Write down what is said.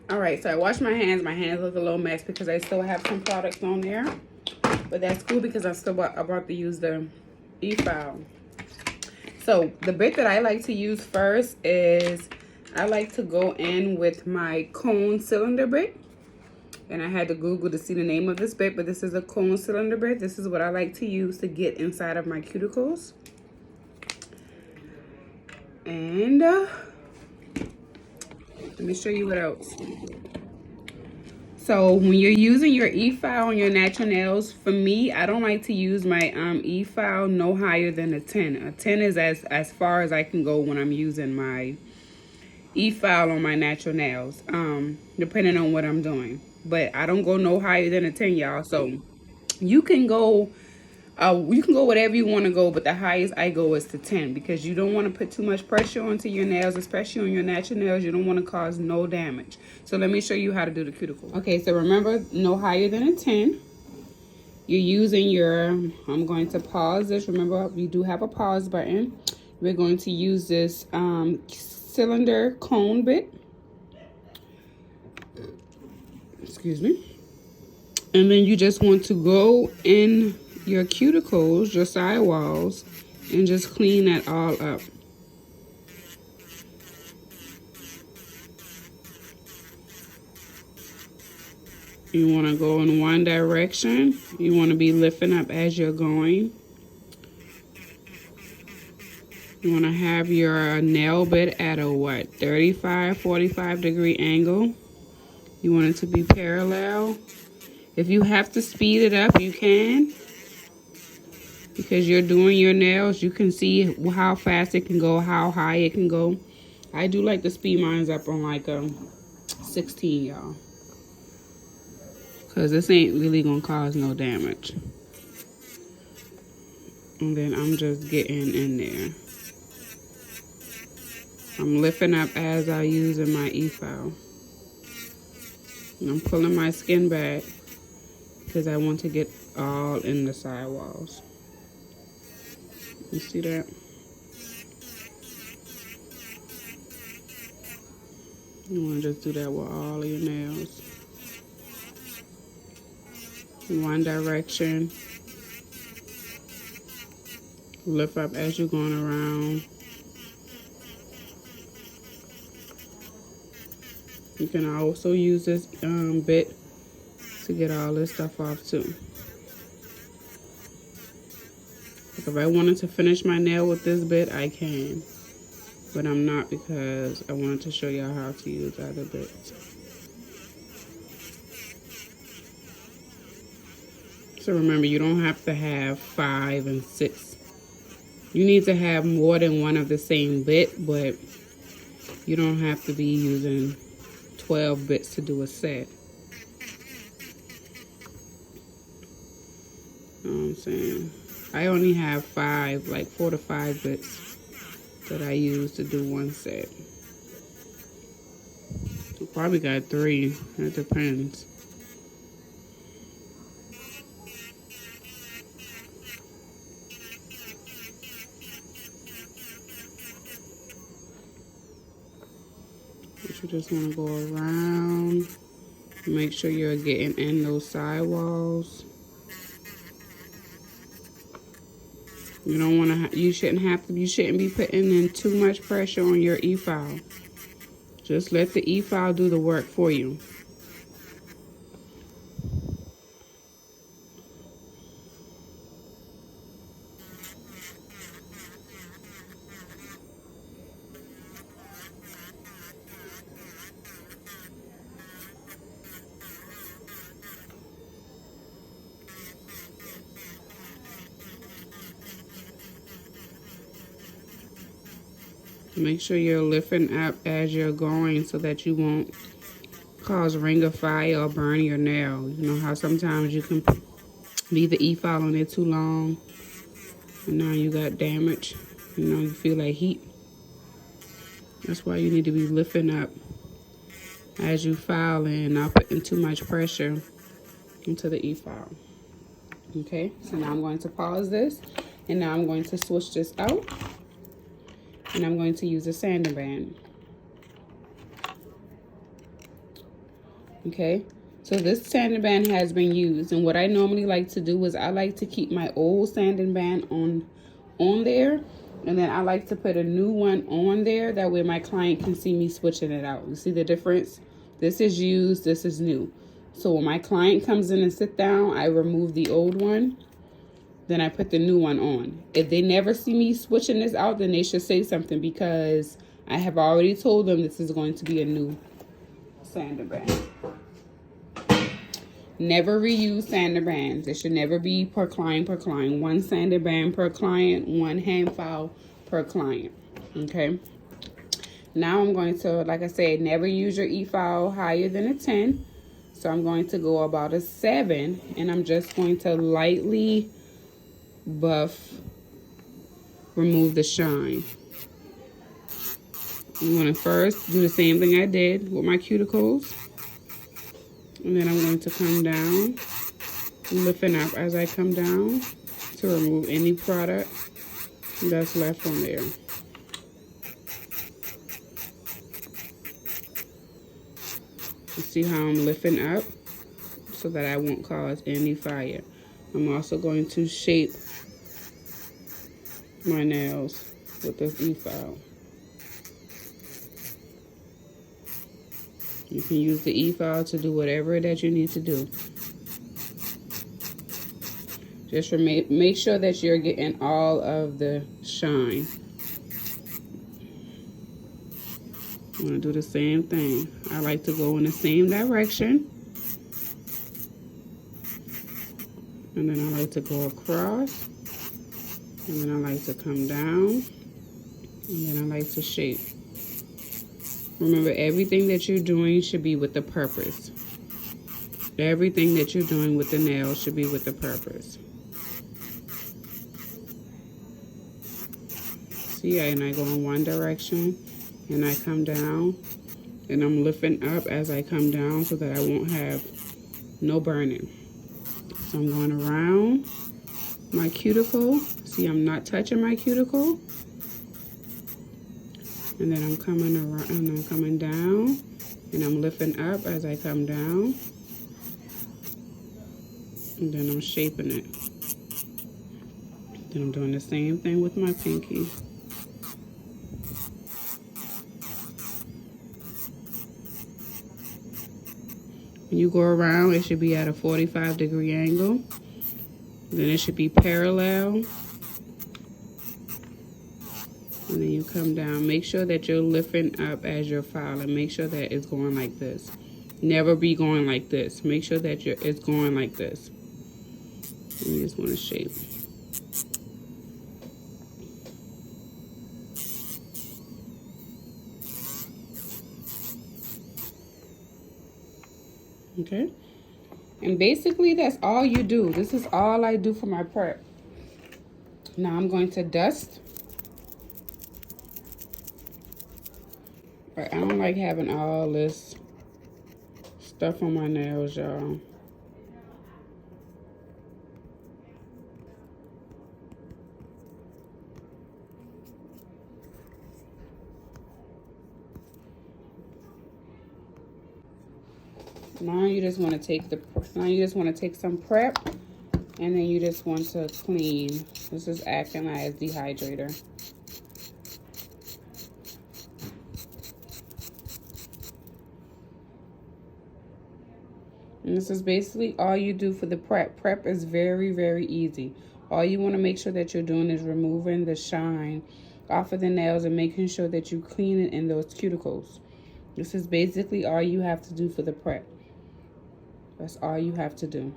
All right, so I washed my hands. My hands look a little mess because I still have some products on there. But that's cool because I'm still about to use the e-file. So the bit that I like to use first is I like to go in with my cone cylinder bit. And I had to Google to see the name of this bit, but this is a cone cylinder bit. This is what I like to use to get inside of my cuticles. And let me show you what else. So when you're using your e-file on your natural nails, for me, I don't like to use my e-file no higher than a 10. A 10 is as far as I can go when I'm using my e-file on my natural nails, depending on what I'm doing. But I don't go no higher than a 10, y'all. So you can go whatever you want to go, but the highest I go is to 10 because you don't want to put too much pressure onto your nails, especially on your natural nails. You don't want to cause no damage. So let me show you how to do the cuticle. Okay, so remember, no higher than a 10. You're using your, I'm going to pause this. Remember, we do have a pause button. We're going to use this cylinder cone bit. Excuse me. And then you just want to go in your cuticles, your sidewalls, and just clean that all up. You want to go in one direction. You want to be lifting up as you're going. You want to have your nail bit at a 35, 45 degree angle. You want it to be parallel. If you have to speed it up, you can. Because you're doing your nails, you can see how fast it can go, how high it can go. I do like to speed mine up on like 16, y'all. Because this ain't really going to cause no damage. And then I'm just getting in there. I'm lifting up as I use in my e-file. And I'm pulling my skin back because I want to get all in the sidewalls. You see that? You want to just do that with all of your nails. One direction. Lift up as you're going around. You can also use this bit to get all this stuff off too. Like if I wanted to finish my nail with this bit, I can. But I'm not because I wanted to show y'all how to use other bits. So remember, you don't have to have 5 and 6. You need to have more than one of the same bit, but you don't have to be using 12 bits to do a set. You know what I'm saying? I only have 5, like 4 to 5 bits that I use to do one set. I probably got 3. It depends. But you just want to go around. Make sure you're getting in those sidewalls. You don't want to. You shouldn't be putting in too much pressure on your e-file. Just let the e-file do the work for you. Make sure you're lifting up as you're going so that you won't cause ring of fire or burn your nail. You know how sometimes you can leave the e-file on there too long and now you got damage. You know, you feel like heat. That's why you need to be lifting up as you file and not putting too much pressure into the e-file. Okay, so now I'm going to pause this and now I'm going to switch this out. And I'm going to use a sanding band. Okay, so this sanding band has been used, and what I normally like to do is I like to keep my old sanding band on there, and then I like to put a new one on there. That way my client can see me switching it out. You see the difference? This is used, this is new. So when my client comes in and sit down, I remove the old one, then I put the new one on. If they never see me switching this out, then they should say something, because I have already told them this is going to be a new sanding band. Never reuse sanding bands. It should never be per client per client. One sanding band per client, one hand file per client. Okay. Now I'm going to, like I said, never use your e-file higher than a 10. So I'm going to go about a 7, and I'm just going to lightly buff, remove the shine. I'm going to first do the same thing I did with my cuticles. And then I'm going to come down, lifting up as I come down to remove any product that's left on there. You see how I'm lifting up so that I won't cause any fire. I'm also going to shape my nails with this e-file. You can use the e-file to do whatever that you need to do. Just make sure that you're getting all of the shine. I'm going to do the same thing. I like to go in the same direction. And then I like to go across. And then I like to come down. And then I like to shape. Remember, everything that you're doing should be with a purpose. Everything that you're doing with the nails should be with a purpose. See, and I go in one direction, and I come down, and I'm lifting up as I come down so that I won't have no burning. So I'm going around my cuticle. See, I'm not touching my cuticle. And then I'm coming around, and I'm coming down, and I'm lifting up as I come down. And then I'm shaping it. Then I'm doing the same thing with my pinky. When you go around, it should be at a 45-degree angle. Then it should be parallel. And then you come down. Make sure that you're lifting up as you're filing. Make sure that it's going like this. Never be going like this. Make sure that it's going like this. And you just want to shape. Okay. And basically that's all you do. This is all I do for my prep. Now I'm going to dust. But I don't like having all this stuff on my nails, y'all. Now you just want to take some prep, and then you just want to clean. This is acting as dehydrator. And this is basically all you do for the prep. Prep is very, very easy. All you want to make sure that you're doing is removing the shine off of the nails and making sure that you clean it in those cuticles. This is basically all you have to do for the prep. That's all you have to do.